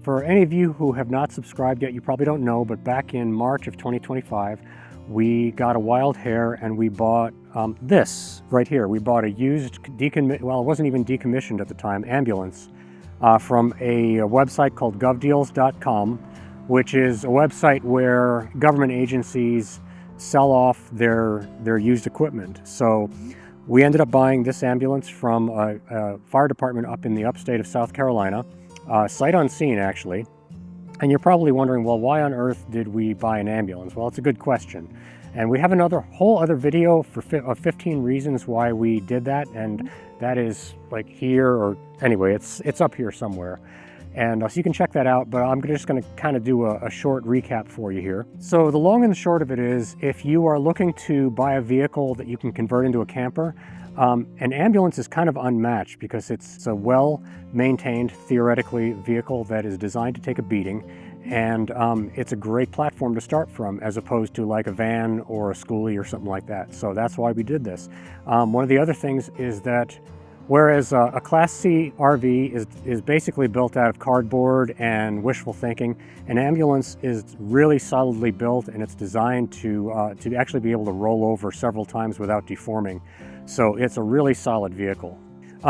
For any of you who have not subscribed yet, you probably don't know, but back in March of 2025, we got a wild hair and we bought this right here. We bought a used, well, it wasn't even decommissioned at the time, ambulance from a website called govdeals.com, which is a website where government agencies sell off their used equipment. So we ended up buying this ambulance from a fire department up in the upstate of South Carolina, sight unseen actually. And you're probably wondering, well, why on earth did we buy an ambulance? Well, it's a good question. And we have whole other video of 15 reasons why we did that. And that is like here, or anyway, it's up here somewhere. And so you can check that out, but I'm just gonna kind of do a short recap for you here. So the long and the short of it is, if you are looking to buy a vehicle that you can convert into a camper, an ambulance is kind of unmatched because it's a well-maintained, theoretically, vehicle that is designed to take a beating. And it's a great platform to start from, as opposed to like a van or a schoolie or something like that. So that's why we did this. One of the other things is that whereas a Class C RV is basically built out of cardboard and wishful thinking, an ambulance is really solidly built, and it's designed to actually be able to roll over several times without deforming. So it's a really solid vehicle.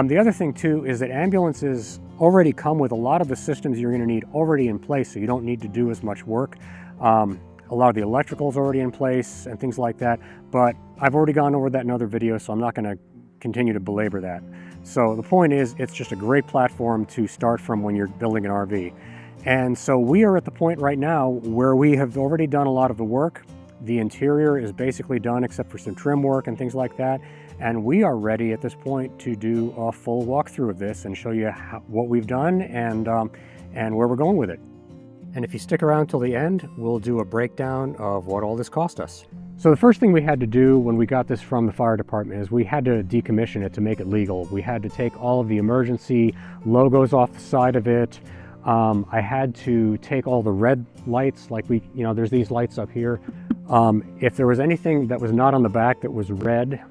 The other thing too is that ambulances already come with a lot of the systems you're going to need already in place, so you don't need to do as much work. A lot of the electrical is already in place and things like that, but I've already gone over that in other videos, so I'm not going to continue to belabor that. So the point is, it's just a great platform to start from when you're building an RV. And so we are at the point right now where we have already done a lot of the work. The interior is basically done except for some trim work and things like that. And we are ready at this point to do a full walkthrough of this and show you what we've done and where we're going with it. And if you stick around till the end, we'll do a breakdown of what all this cost us. So the first thing we had to do when we got this from the fire department is we had to decommission it to make it legal. We had to take all of the emergency logos off the side of it. I had to take all the red lights, like there's these lights up here. If there was anything that was not on the back that was red,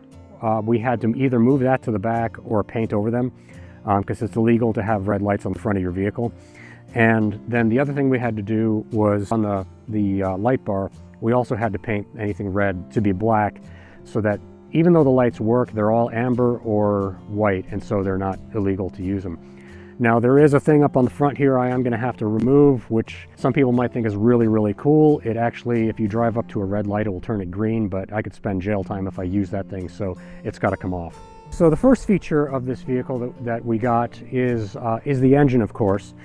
we had to either move that to the back or paint over them, because it's illegal to have red lights on the front of your vehicle. And then the other thing we had to do was on the light bar, we also had to paint anything red to be black, so that even though the lights work, they're all amber or white, and so they're not illegal to use them. Now there is a thing up on the front here I am going to have to remove, which some people might think is really, really cool. It actually, if you drive up to a red light, it will turn it green, but I could spend jail time if I use that thing, so it's got to come off. So the first feature of this vehicle that we got is the engine, of course.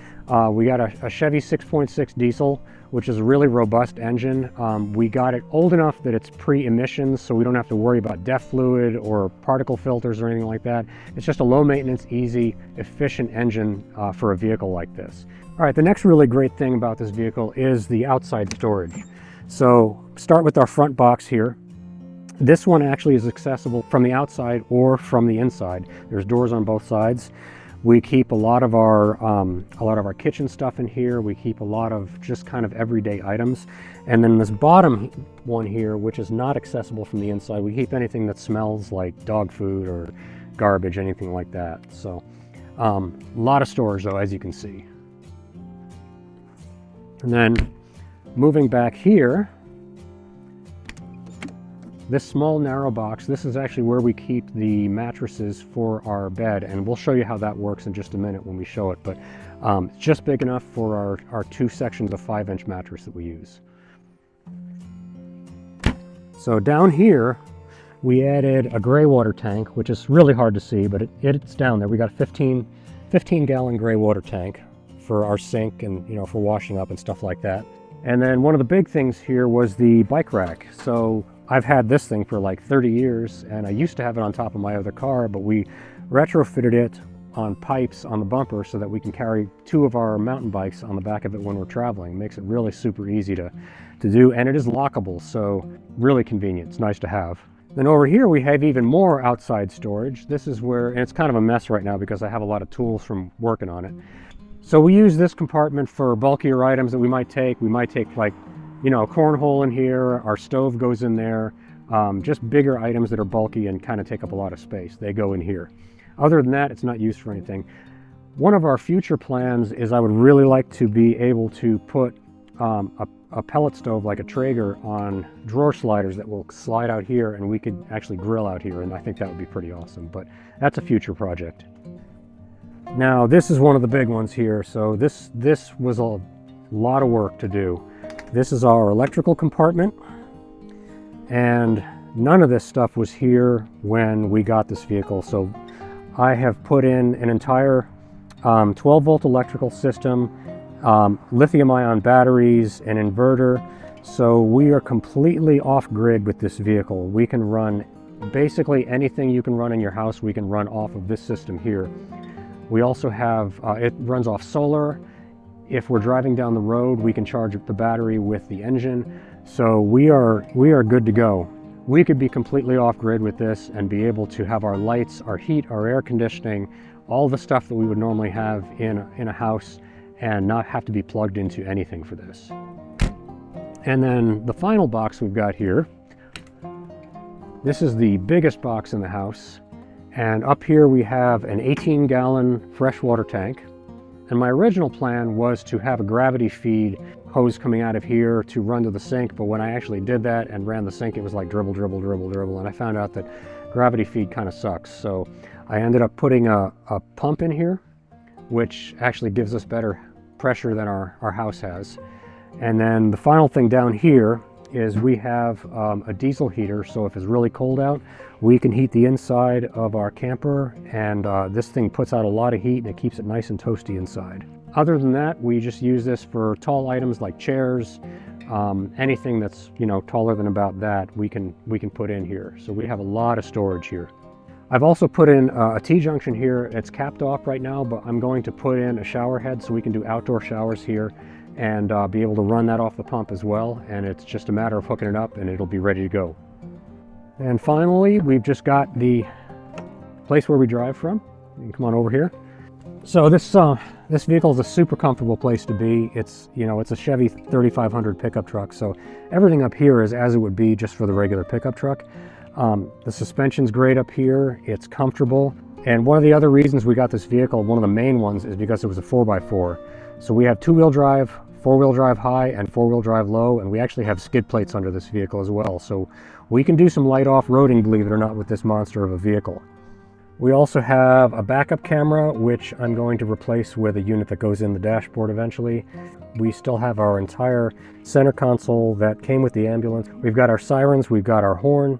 We got a Chevy 6.6 diesel, which is a really robust engine. We got it old enough that it's pre-emissions, so we don't have to worry about DEF fluid or particle filters or anything like that. It's just a low maintenance, easy, efficient engine for a vehicle like this. All right, the next really great thing about this vehicle is the outside storage. So start with our front box here. This one actually is accessible from the outside or from the inside. There's doors on both sides. We keep a lot of our kitchen stuff in here. We keep a lot of just kind of everyday items. And then this bottom one here, which is not accessible from the inside, we keep anything that smells like dog food or garbage, anything like that. So a lot of storage though, as you can see. And then moving back here, this small narrow box, this is actually where we keep the mattresses for our bed, and we'll show you how that works in just a minute when we show it, but it's just big enough for our two sections of 5-inch mattress that we use. So down here, we added a gray water tank, which is really hard to see, but it's down there. We got a 15 gallon gray water tank for our sink and for washing up and stuff like that. And then one of the big things here was the bike rack. So I've had this thing for like 30 years, and I used to have it on top of my other car, but we retrofitted it on pipes on the bumper so that we can carry 2 of our mountain bikes on the back of it when we're traveling. It makes it really super easy to do, and it is lockable, so really convenient. It's nice to have. Then over here we have even more outside storage. This is where, and it's kind of a mess right now because I have a lot of tools from working on it. So we use this compartment for bulkier items that we might take. We might take like a cornhole in here, our stove goes in there, just bigger items that are bulky and kind of take up a lot of space. They go in here. Other than that, it's not used for anything. One of our future plans is I would really like to be able to put a pellet stove like a Traeger on drawer sliders that will slide out here, and we could actually grill out here, and I think that would be pretty awesome, but that's a future project. Now this is one of the big ones here. So this was a lot of work to do. This is our electrical compartment, and none of this stuff was here when we got this vehicle. So I have put in an entire 12-volt electrical system, lithium-ion batteries, an inverter. So we are completely off-grid with this vehicle. We can run basically anything you can run in your house, we can run off of this system here. We also have, it runs off solar. If we're driving down the road, we can charge up the battery with the engine. So we are good to go. We could be completely off-grid with this and be able to have our lights, our heat, our air conditioning, all the stuff that we would normally have in a house, and not have to be plugged into anything for this. And then the final box we've got here, this is the biggest box in the house. And up here we have an 18-gallon freshwater tank. And my original plan was to have a gravity feed hose coming out of here to run to the sink, but when I actually did that and ran the sink, it was like dribble, dribble, dribble, dribble, and I found out that gravity feed kind of sucks. So I ended up putting a pump in here, which actually gives us better pressure than our house has. And then the final thing down here is we have a diesel heater, so if it's really cold out, we can heat the inside of our camper, and this thing puts out a lot of heat and it keeps it nice and toasty inside. Other than that, we just use this for tall items like chairs, anything that's, you know, taller than about that, we can put in here. So we have a lot of storage here. I've also put in a T-junction here. It's capped off right now, but I'm going to put in a shower head so we can do outdoor showers here and be able to run that off the pump as well. And it's just a matter of hooking it up and it'll be ready to go. And finally, we've just got the place where we drive from. You can come on over here. So this vehicle is a super comfortable place to be. It's, you know, it's a Chevy 3500 pickup truck. So everything up here is as it would be just for the regular pickup truck. The suspension's great up here. It's comfortable. And one of the other reasons we got this vehicle, one of the main ones, is because it was a 4x4. So we have two-wheel drive, four-wheel drive high, and four-wheel drive low, and we actually have skid plates under this vehicle as well. So we can do some light off-roading, believe it or not, with this monster of a vehicle. We also have a backup camera, which I'm going to replace with a unit that goes in the dashboard eventually. We still have our entire center console that came with the ambulance. We've got our sirens, we've got our horn.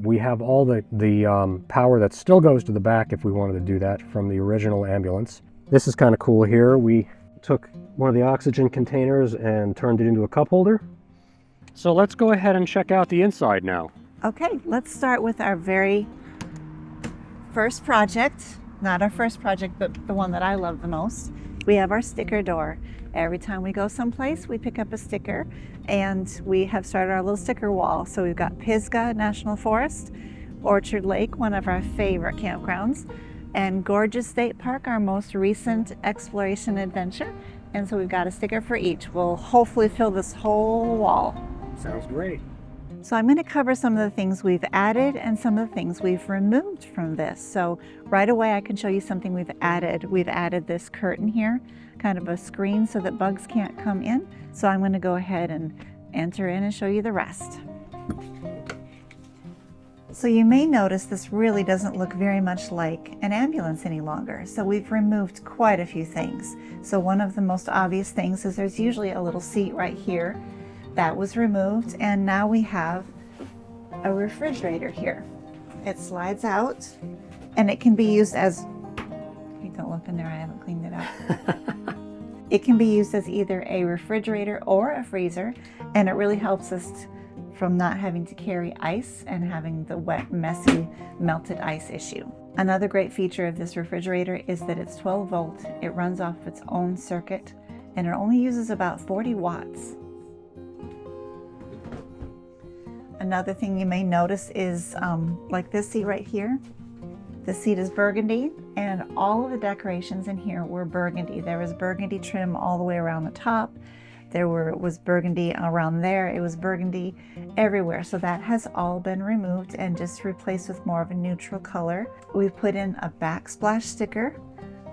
We have all the power that still goes to the back if we wanted to do that from the original ambulance. This is kind of cool here. We took one of the oxygen containers and turned it into a cup holder. So let's go ahead and check out the inside now. Okay, let's start with our very first project. Not our first project, but the one that I love the most. We have our sticker door. Every time we go someplace, we pick up a sticker, and we have started our little sticker wall. So we've got Pisgah National Forest, Orchard Lake, one of our favorite campgrounds, and Gorgeous State Park, our most recent exploration adventure. And so we've got a sticker for each. We'll hopefully fill this whole wall. Sounds great. So I'm going to cover some of the things we've added and some of the things we've removed from this. So right away I can show you something we've added. We've added this curtain here, kind of a screen so that bugs can't come in. So I'm going to go ahead and enter in and show you the rest. So you may notice this really doesn't look very much like an ambulance any longer. So we've removed quite a few things. So one of the most obvious things is there's usually a little seat right here. That was removed, and now we have a refrigerator here. It slides out, and it can be used as, hey, don't look in there, I haven't cleaned it up. It can be used as either a refrigerator or a freezer, and it really helps us from not having to carry ice and having the wet, messy, melted ice issue. Another great feature of this refrigerator is that it's 12 volt, it runs off its own circuit, and it only uses about 40 watts. Another thing you may notice is like this seat right here. The seat is burgundy, and all of the decorations in here were burgundy. There was burgundy trim all the way around the top. There was burgundy around there. It was burgundy everywhere. So that has all been removed and just replaced with more of a neutral color. We've put in a backsplash sticker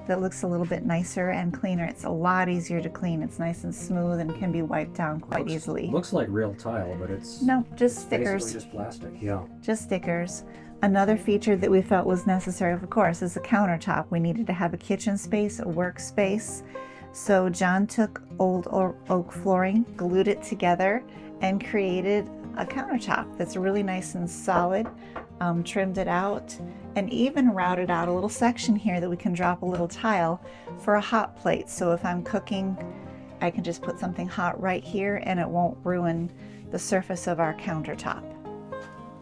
that looks a little bit nicer and cleaner. It's a lot easier to clean. It's nice and smooth and can be wiped down quite easily. Looks like real tile, but it's no, just stickers. Basically just plastic. Yeah. Just stickers. Another feature that we felt was necessary, of course, is the countertop. We needed to have a kitchen space, a workspace. So John took old oak flooring, glued it together, and created a countertop that's really nice and solid, trimmed it out, and even routed out a little section here that we can drop a little tile for a hot plate. So if I'm cooking, I can just put something hot right here and it won't ruin the surface of our countertop.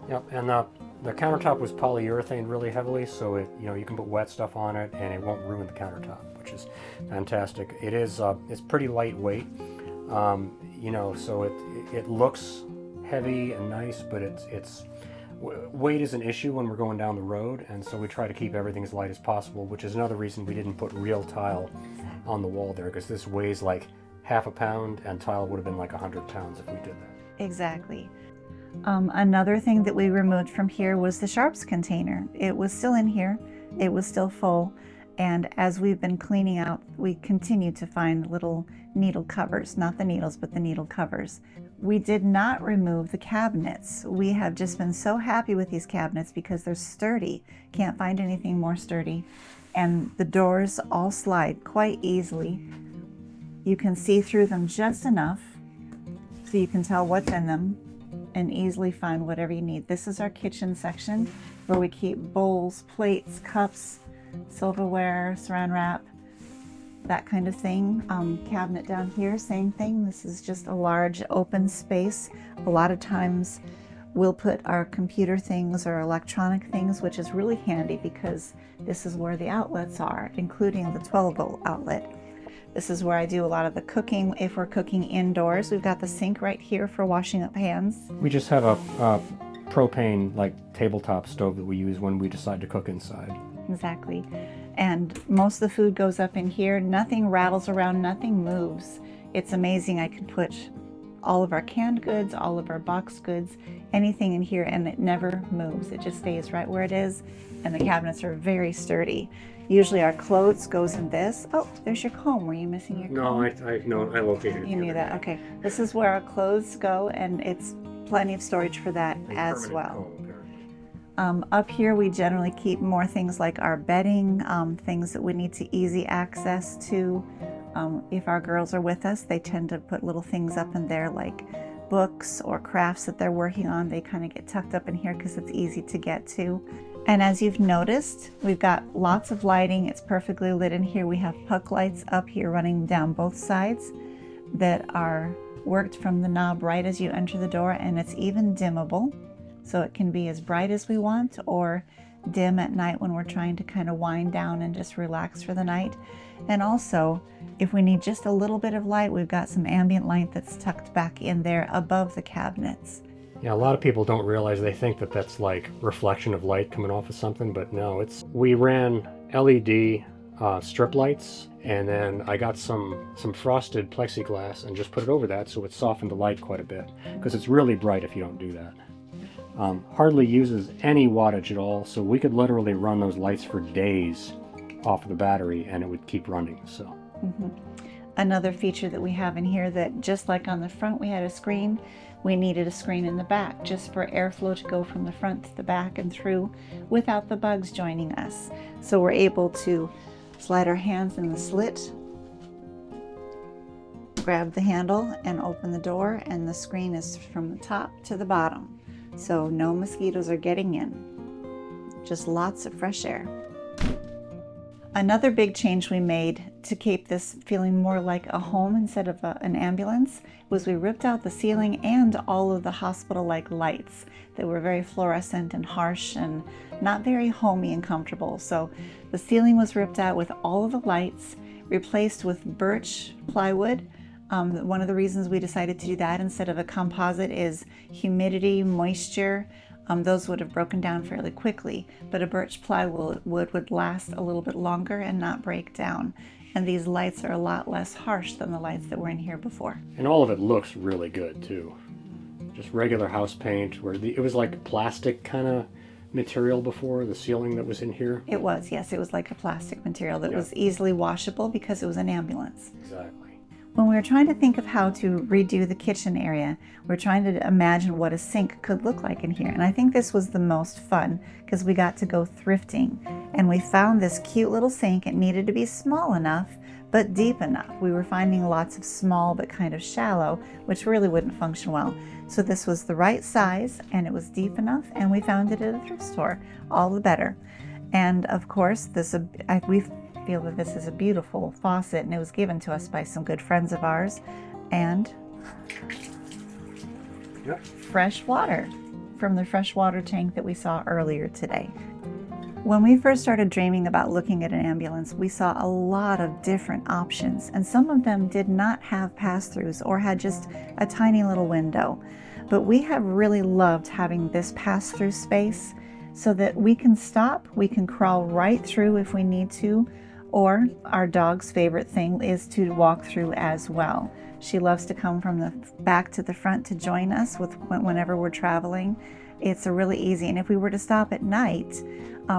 Yep, and the countertop was polyurethane really heavily, so you can put wet stuff on it and it won't ruin the countertop, which is fantastic. It is it's pretty lightweight, so it looks heavy and nice, but weight is an issue when we're going down the road, and so we try to keep everything as light as possible, which is another reason we didn't put real tile on the wall there, because this weighs like half a pound and tile would have been like 100 pounds if we did that. Exactly. Another thing that we removed from here was the sharps container. It was still in here, it was still full, and as we've been cleaning out, we continue to find little needle covers, not the needles, but the needle covers. We did not remove the cabinets. We have just been so happy with these cabinets because they're sturdy. Can't find anything more sturdy. And the doors all slide quite easily. You can see through them just enough so you can tell what's in them and easily find whatever you need. This is our kitchen section where we keep bowls, plates, cups, silverware, saran wrap, that kind of thing. Cabinet down here, same thing. This is just a large open space. A lot of times we'll put our computer things or electronic things, which is really handy because this is where the outlets are, including the 12-volt outlet. This is where I do a lot of the cooking. If we're cooking indoors, we've got the sink right here for washing up hands. We just have a propane tabletop stove that we use when we decide to cook inside. Exactly. And most of the food goes up in here. Nothing rattles around, nothing moves. It's amazing. I can put all of our canned goods, all of our boxed goods, anything in here, and it never moves. It just stays right where it is, and the cabinets are very sturdy. Usually our clothes goes in this. Oh, there's your comb. Were you missing your comb? No, I located it. You knew that, okay. This is where our clothes go, and it's plenty of storage for that as well. Up here we generally keep more things like our bedding, things that we need to easy access to. If our girls are with us, they tend to put little things up in there like books or crafts that they're working on. They kind of get tucked up in here because it's easy to get to. And as you've noticed, we've got lots of lighting. It's perfectly lit in here. We have puck lights up here running down both sides that are worked from the knob right as you enter the door, and it's even dimmable. So it can be as bright as we want or dim at night when we're trying to kind of wind down and just relax for the night. And also, if we need just a little bit of light, we've got some ambient light that's tucked back in there above the cabinets. Yeah, a lot of people don't realize, they think that that's like reflection of light coming off of something, but no, we ran LED strip lights, and then I got some frosted plexiglass and just put it over that so it softened the light quite a bit, because it's really bright if you don't do that. Hardly uses any wattage at all, so we could literally run those lights for days off of the battery and it would keep running. So Another feature that we have in here, that just like on the front we had a screen, we needed a screen in the back just for airflow to go from the front to the back and through without the bugs joining us. So we're able to slide our hands in the slit, grab the handle and open the door, and the screen is from the top to the bottom. So no mosquitoes are getting in, just lots of fresh air. Another big change we made to keep this feeling more like a home instead of an ambulance was we ripped out the ceiling and all of the hospital-like lights that were very fluorescent and harsh and not very homey and comfortable. So the ceiling was ripped out with all of the lights, replaced with birch plywood. One of the reasons we decided to do that instead of a composite is humidity, moisture. Those would have broken down fairly quickly, but a birch plywood would last a little bit longer and not break down. And these lights are a lot less harsh than the lights that were in here before. And all of it looks really good too. Just regular house paint, where it was like plastic kind of material before, the ceiling that was in here? It was, yes. It was like a plastic material that Yeah. was easily washable because it was an ambulance. Exactly. When we were trying to think of how to redo the kitchen area, we were trying to imagine what a sink could look like in here. And I think this was the most fun because we got to go thrifting. And we found this cute little sink. It needed to be small enough, but deep enough. We were finding lots of small but kind of shallow, which really wouldn't function well. So this was the right size and it was deep enough, and we found it at a thrift store. All the better. And of course, we feel that this is a beautiful faucet, and it was given to us by some good friends of ours. And Yep. fresh water from the fresh water tank that we saw earlier today. When we first started dreaming about looking at an ambulance, we saw a lot of different options, and some of them did not have pass-throughs or had just a tiny little window. But we have really loved having this pass-through space so that we can stop, we can crawl right through if we need to, or our dog's favorite thing is to walk through as well. She loves to come from the back to the front to join us whenever we're traveling. It's a really easy, and if we were to stop at night,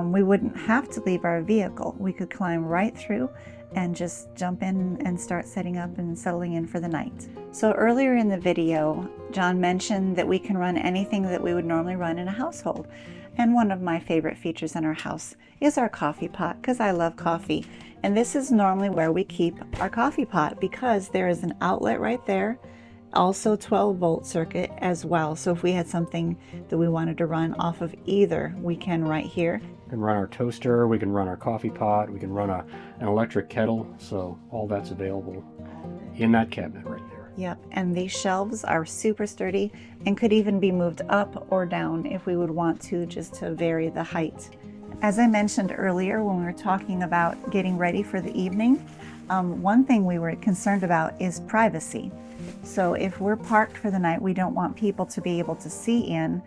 we wouldn't have to leave our vehicle. We could climb right through and just jump in and start setting up and settling in for the night. So earlier in the video, John mentioned that we can run anything that we would normally run in a household. And one of my favorite features in our house is our coffee pot, because I love coffee. And this is normally where we keep our coffee pot because there is an outlet right there, also 12-volt circuit as well. So if we had something that we wanted to run off of either, we can right here. We can run our toaster, we can run our coffee pot, we can run an electric kettle, so all that's available in that cabinet right there. Yep, and these shelves are super sturdy and could even be moved up or down if we would want to, just to vary the height. As I mentioned earlier when we were talking about getting ready for the evening, one thing we were concerned about is privacy. So if we're parked for the night, we don't want people to be able to see in.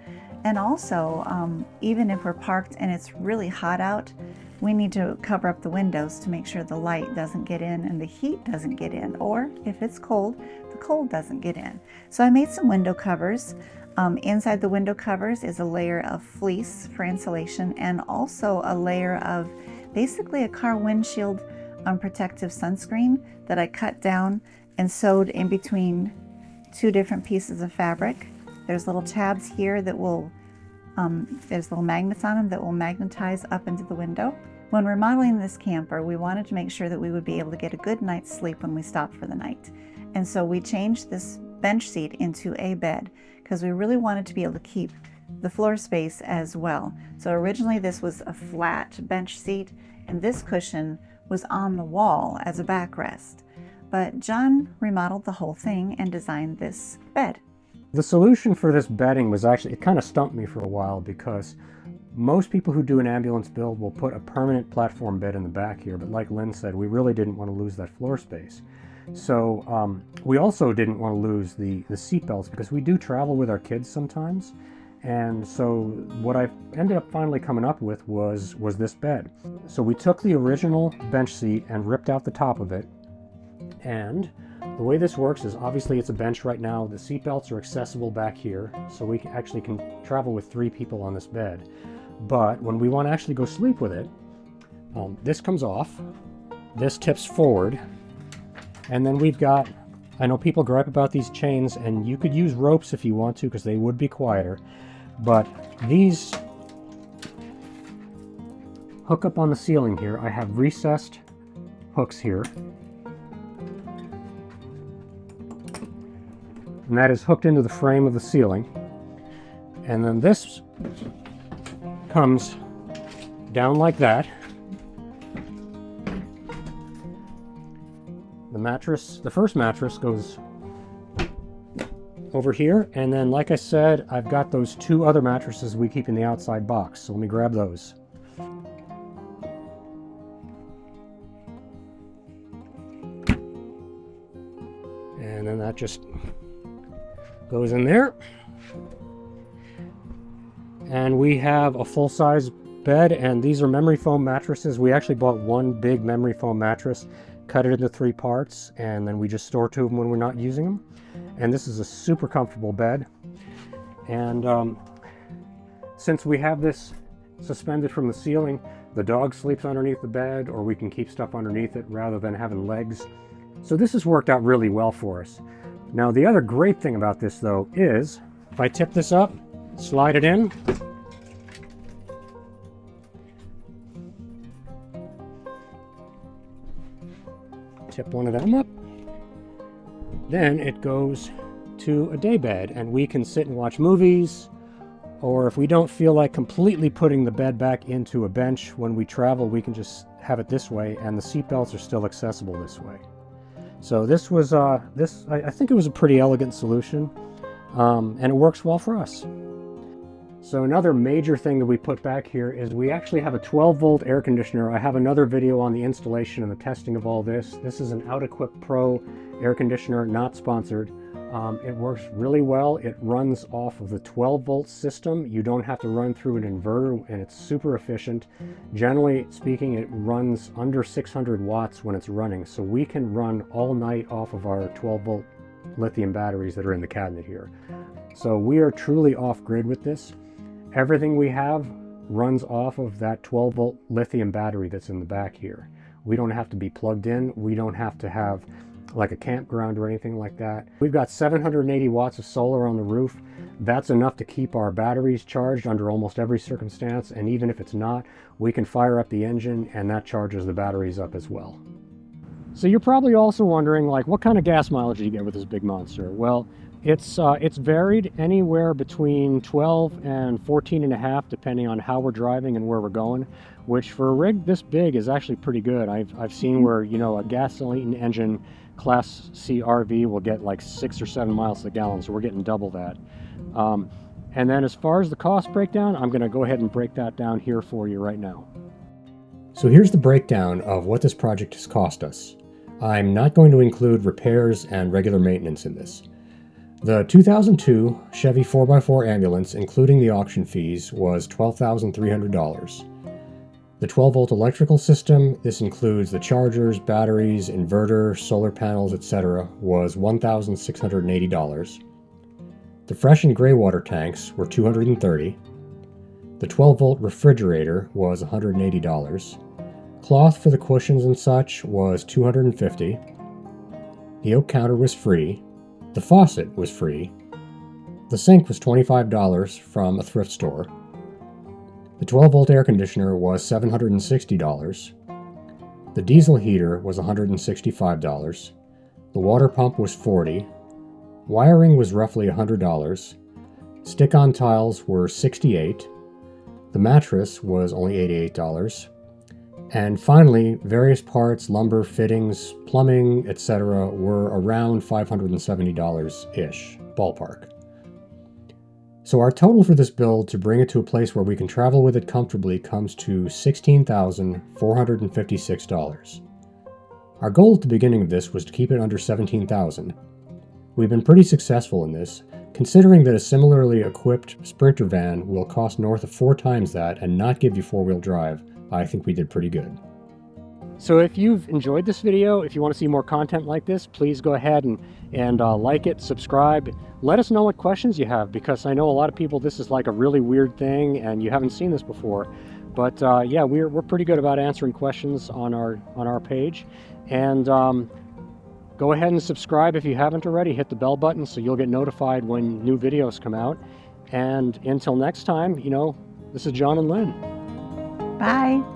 And also, even if we're parked and it's really hot out, we need to cover up the windows to make sure the light doesn't get in and the heat doesn't get in. Or if it's cold, the cold doesn't get in. So I made some window covers. Inside the window covers is a layer of fleece for insulation, and also a layer of basically a car windshield protective sunscreen that I cut down and sewed in between two different pieces of fabric. There's little tabs here that will, there's little magnets on them that will magnetize up into the window. When remodeling this camper, we wanted to make sure that we would be able to get a good night's sleep when we stopped for the night. And so we changed this bench seat into a bed because we really wanted to be able to keep the floor space as well. So originally this was a flat bench seat, and this cushion was on the wall as a backrest. But John remodeled the whole thing and designed this bed. The solution for this bedding was actually, it kind of stumped me for a while, because most people who do an ambulance build will put a permanent platform bed in the back here, but like Lynn said, we really didn't want to lose that floor space. So we also didn't want to lose the seat belts, because we do travel with our kids sometimes. And so what I ended up finally coming up with was this bed. So we took the original bench seat and ripped out the top of it. And the way this works is, obviously it's a bench right now. The seat belts are accessible back here, so we actually can travel with 3 people on this bed. But when we want to actually go sleep with it, this comes off, this tips forward, and then we've got, I know people gripe about these chains, and you could use ropes if you want to, because they would be quieter, but these hook up on the ceiling here. I have recessed hooks here, and that is hooked into the frame of the ceiling. And then this comes down like that. The mattress, the first mattress, goes over here, and then like I said, I've got those 2 other mattresses we keep in the outside box, so let me grab those. And then that just goes in there. And we have a full-size bed, and these are memory foam mattresses. We actually bought one big memory foam mattress, cut it into 3 parts, and then we just store 2 of them when we're not using them. And this is a super comfortable bed. And since we have this suspended from the ceiling. The dog sleeps underneath the bed, or we can keep stuff underneath it rather than having legs. So this has worked out really well for us. Now the other great thing about this though is, if I tip this up, slide it in, tip one of them up, then it goes to a day bed, and we can sit and watch movies, or if we don't feel like completely putting the bed back into a bench when we travel, we can just have it this way, and the seat belts are still accessible this way. So this was, I think it was a pretty elegant solution, and it works well for us. So another major thing that we put back here is we actually have a 12-volt air conditioner. I have another video on the installation and the testing of all this. This is an OutEquip Pro air conditioner, not sponsored. It works really well. It runs off of the 12-volt system. You don't have to run through an inverter, and it's super efficient. Generally speaking, it runs under 600 watts when it's running, so we can run all night off of our 12-volt lithium batteries that are in the cabinet here. So we are truly off-grid with this. Everything we have runs off of that 12-volt lithium battery that's in the back here. We don't have to be plugged in. We don't have to have like a campground or anything like that. We've got 780 watts of solar on the roof. That's enough to keep our batteries charged under almost every circumstance, and even if it's not, we can fire up the engine and that charges the batteries up as well. So you're probably also wondering, like, what kind of gas mileage do you get with this big monster? Well, it's varied anywhere between 12 and 14.5, depending on how we're driving and where we're going, which for a rig this big is actually pretty good. I've seen where, you know, a gasoline engine Class C RV will get like 6 or 7 miles to the gallon, so we're getting double that. And then as far as the cost breakdown, I'm going to go ahead and break that down here for you right now. So here's the breakdown of what this project has cost us. I'm not going to include repairs and regular maintenance in this. The 2002 Chevy 4x4 ambulance, including the auction fees, was $12,300. The 12-volt electrical system, this includes the chargers, batteries, inverter, solar panels, etc., was $1,680. The fresh and gray water tanks were $230. The 12-volt refrigerator was $180. Cloth for the cushions and such was $250. The oak counter was free. The faucet was free. The sink was $25 from a thrift store. The 12-volt air conditioner was $760. The diesel heater was $165. The water pump was $40. Wiring was roughly $100. Stick-on tiles were $68. The mattress was only $88. And finally, various parts, lumber, fittings, plumbing, etc. were around $570-ish, ballpark. So our total for this build to bring it to a place where we can travel with it comfortably comes to $16,456. Our goal at the beginning of this was to keep it under $17,000. We've been pretty successful in this, considering that a similarly equipped Sprinter van will cost north of 4 times that and not give you 4-wheel drive. I think we did pretty good. So if you've enjoyed this video, if you want to see more content like this, please go ahead and like it, subscribe. Let us know what questions you have, because I know a lot of people, this is like a really weird thing and you haven't seen this before. But yeah, we're pretty good about answering questions on our page. And go ahead and subscribe if you haven't already. Hit the bell button so you'll get notified when new videos come out. And until next time, you know, this is John and Lynn. Bye.